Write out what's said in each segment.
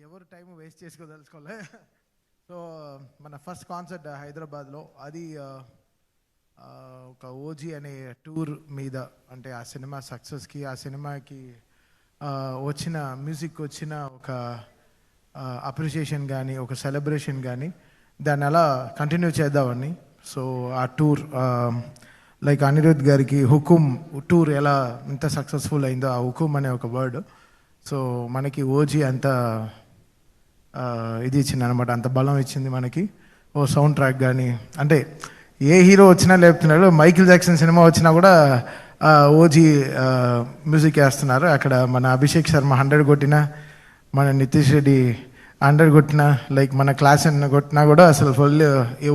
ఎవరు time waste చేసుకోదలుచుకోలే. So మన first concert హైదరాబాద్లో అది ఒక ఓజీ అనే టూర్ మీద, అంటే ఆ సినిమా సక్సెస్కి, ఆ సినిమాకి వచ్చిన మ్యూజిక్ వచ్చిన ఒక అప్రిషియేషన్ కానీ, ఒక సెలబ్రేషన్ కానీ, దాన్ని అలా కంటిన్యూ చేద్దామని. సో ఆ టూర్ లైక్ అనిరుద్ గారికి హుకుమ్ టూర్ ఎలా ఇంత సక్సెస్ఫుల్ అయిందో, ఆ హుకుమ్ అనే ఒక వర్డ్ సో మనకి ఓజీ అంత ఇది ఇచ్చింది అనమాట, అంత బలం ఇచ్చింది మనకి. ఓ సౌండ్ ట్రాక్ కానీ, అంటే ఏ హీరో వచ్చినా లేపుతున్నాడు, మైకిల్ జాక్సన్ సినిమా వచ్చినా కూడా ఓజీ మ్యూజిక్ వేస్తున్నారు. అక్కడ మన అభిషేక్ శర్మ 100 కొట్టినా, మన నితీష్ రెడ్డి 100 కొట్టినా, లైక్ మన క్లాస్ అన్న కొట్టినా కూడా అసలు ఫుల్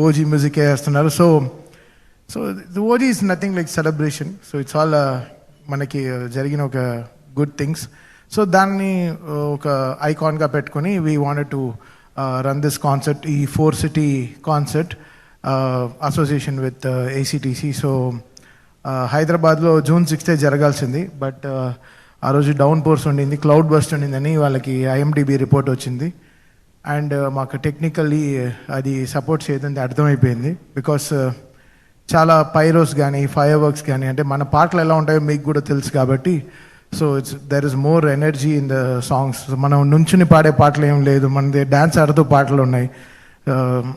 ఓజీ మ్యూజిక్ వేస్తున్నారు. So OG is nothing like celebration. So it's all మనకి జరిగిన ఒక గుడ్ థింగ్స్. సో దాన్ని ఒక ఐకాన్గా పెట్టుకొని we wanted to run this concert, ఈ 4 city concert association with ఏసీటీసీ. So హైదరాబాద్లో June 6th జరగాల్సింది, బట్ ఆ రోజు డౌన్ పోర్స్ ఉండింది, క్లౌడ్ బస్ట్ ఉండిందని వాళ్ళకి IMDb రిపోర్ట్ వచ్చింది. అండ్ మాకు టెక్నికల్లీ అది సపోర్ట్ చేయదని అర్థమైపోయింది. బికాస్ చాలా పైరోస్ కానీ, ఫైర్ వర్క్స్ కానీ, అంటే మన పాటలు ఎలా ఉంటాయో మీకు కూడా తెలుసు కాబట్టి, so there is more energy in the songs. మనం నుంచుని పాడే పాటలు ఏం లేదు, మనది డ్యాన్స్ ఆడుతూ పాటలు ఉన్నాయి.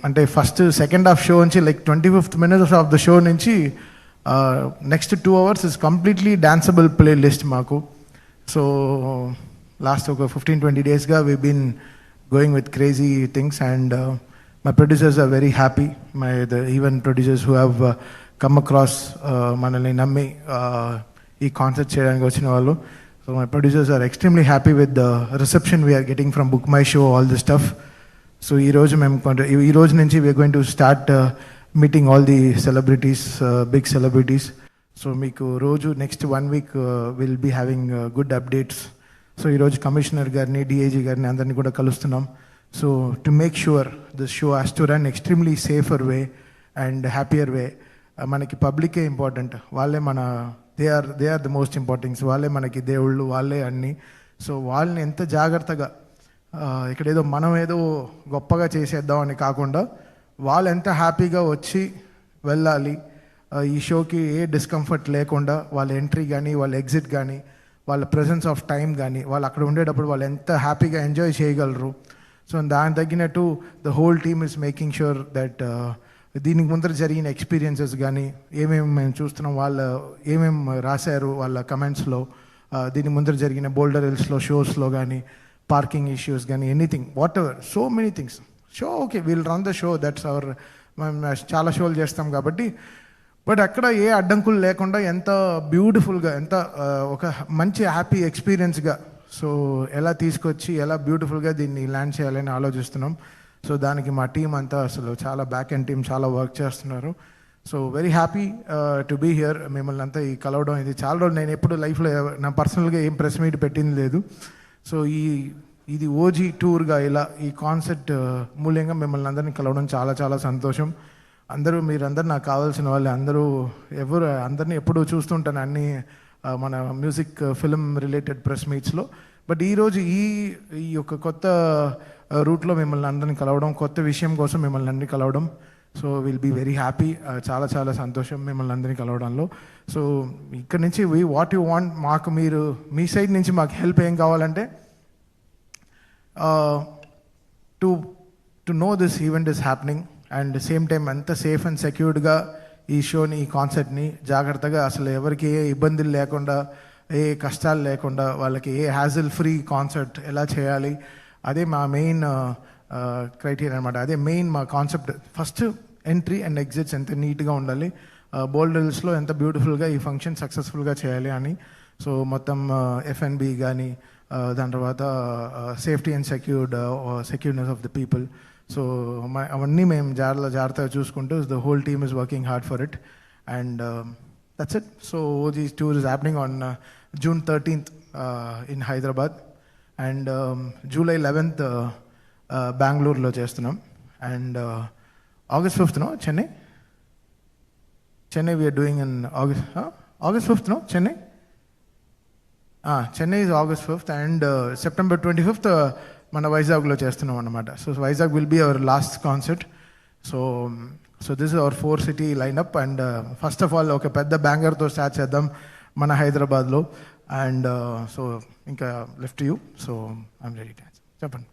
అంటే ఫస్ట్ సెకండ్ హాఫ్ షో నుంచి like 25th minute of the show నుంచి next 2 hours is completely danceable playlist మాకు. సో లాస్ట్ ఒక 15-20 daysగా we been going with crazy things. And my producers are very happy, the even producers who have come across, మనల్ని నమ్మి ఈ concert చేయడానికి వచ్చిన వాళ్ళు. So my producers are extremely happy with the reception we're getting from book my show, all the stuff. So ఈ రోజు నుంచి we're going to start meeting all the celebrities, big celebrities. So మీకు రోజు next 1 week will be having good updates. So ఈరోజు commissioner గారిని, DIG గారిని అందరినీ కూడా కలుస్తున్నాం. So to make sure this show has to run extremely safer way and happier way. మనకి పబ్లికే ఇంపార్టెంట్, వాళ్ళే మన they are the most importants, వాళ్ళే మనకి దేవుళ్ళు, వాళ్ళే అన్నీ. సో వాళ్ళని ఎంత జాగ్రత్తగా, ఇక్కడ ఏదో మనం ఏదో గొప్పగా చేసేద్దాం అని కాకుండా, వాళ్ళు ఎంత హ్యాపీగా వచ్చి వెళ్ళాలి, ఈ షోకి ఏ డిస్కంఫర్ట్ లేకుండా, వాళ్ళ ఎంట్రీ కానీ, వాళ్ళ ఎగ్జిట్ కానీ, వాళ్ళ ప్రెజెన్స్ ఆఫ్ టైం కానీ, వాళ్ళు అక్కడ ఉండేటప్పుడు వాళ్ళు ఎంత హ్యాపీగా ఎంజాయ్ చేయగలరు. సో దానికి తగ్గినట్టు the whole team is making sure that దీనికి ముందర జరిగిన ఎక్స్పీరియన్సెస్ కానీ, ఏమేమి మేము చూస్తున్నాం, వాళ్ళు ఏమేమి రాశారు వాళ్ళ కమెంట్స్లో, దీని ముందర జరిగిన బోల్డర్ హిల్స్లో షోస్లో కానీ, పార్కింగ్ ఇష్యూస్ కానీ, anything, whatever, so many things. Show okay, we'll run the show, that's our, మేము చాలా షోలు చేస్తాం కాబట్టి. బట్ అక్కడ ఏ అడ్డంకులు లేకుండా ఎంత బ్యూటిఫుల్గా, ఎంత ఒక మంచి హ్యాపీ ఎక్స్పీరియన్స్గా, సో ఎలా తీసుకొచ్చి ఎలా బ్యూటిఫుల్గా దీన్ని ల్యాండ్ చేయాలని ఆలోచిస్తున్నాం. సో దానికి మా టీం అంతా అసలు చాలా బ్యాక్ ఎండ్ టీం చాలా వర్క్ చేస్తున్నారు. So very happy to be here. మిమ్మల్ని అంతా ఈ కలవడం ఇది చాలా రోజులు, నేను ఎప్పుడు లైఫ్లో నా పర్సనల్గా ఏం ప్రెస్ మీట్ పెట్టింది లేదు. సో ఇది ఓజీ టూర్గా ఇలా ఈ కాన్సెప్ట్ మూల్యంగా మిమ్మల్ని అందరినీ కలవడం చాలా చాలా సంతోషం. మీరందరూ నాకు కావాల్సిన వాళ్ళు, అందరినీ ఎప్పుడూ చూస్తుంటాను అన్ని మన మ్యూజిక్ ఫిల్మ్ రిలేటెడ్ ప్రెస్ మీట్స్లో. బట్ ఈరోజు ఈ యొక్క కొత్త రూట్లో మిమ్మల్ని అందరినీ కలవడం, కొత్త విషయం కోసం మిమ్మల్ని అందరినీ కలవడం, so will be very happy. చాలా చాలా సంతోషం మిమ్మల్ని అందరినీ కలవడంలో. సో ఇక్కడ నుంచి వాట్ యు వాంట్, మాకు మీరు మీ సైడ్ నుంచి మాకు హెల్ప్ ఏం కావాలంటే, to know this event is happening and same time అంత సేఫ్ అండ్ సెక్యూర్డ్గా ఈ షోని, ఈ కాన్సర్ట్ని జాగ్రత్తగా, అసలు ఎవరికి ఏ ఇబ్బందులు లేకుండా, ఏ కష్టాలు లేకుండా, వాళ్ళకి ఏ హ్యాజిల్ ఫ్రీ కాన్సర్ట్ ఎలా చేయాలి, అదే మా మెయిన్ క్రైటీరియా అనమాట. అదే మెయిన్ మా concept. First entry and exits ఎంత నీట్గా ఉండాలి, బోల్డర్ హిల్స్లో ఎంత బ్యూటిఫుల్గా ఈ ఫంక్షన్ సక్సెస్ఫుల్గా చేయాలి అని. సో మొత్తం F&B కానీ, దాని తర్వాత safety and secureness of the people, so అవన్నీ మేము జాగ్రత్తగా చూసుకుంటూ the whole team is working hard for it. And that's it. So OG tour is happening on June 13th in Hyderabad, and July 11th బెంగళూరులో చేస్తున్నాం. And August 5th Chennai we're doing in August 5th Chennai is August 5th, and September 25th మన వైజాగ్లో చేస్తున్నాం అనమాట. So Vizag will be our last concert. So this is our 4 city lineup. And first of all ఒక పెద్ద బ్యాంగర్తో start చేద్దాం మన హైదరాబాద్లో. అండ్ సో ఇంకా left you. So I'm ready to చెప్పండి.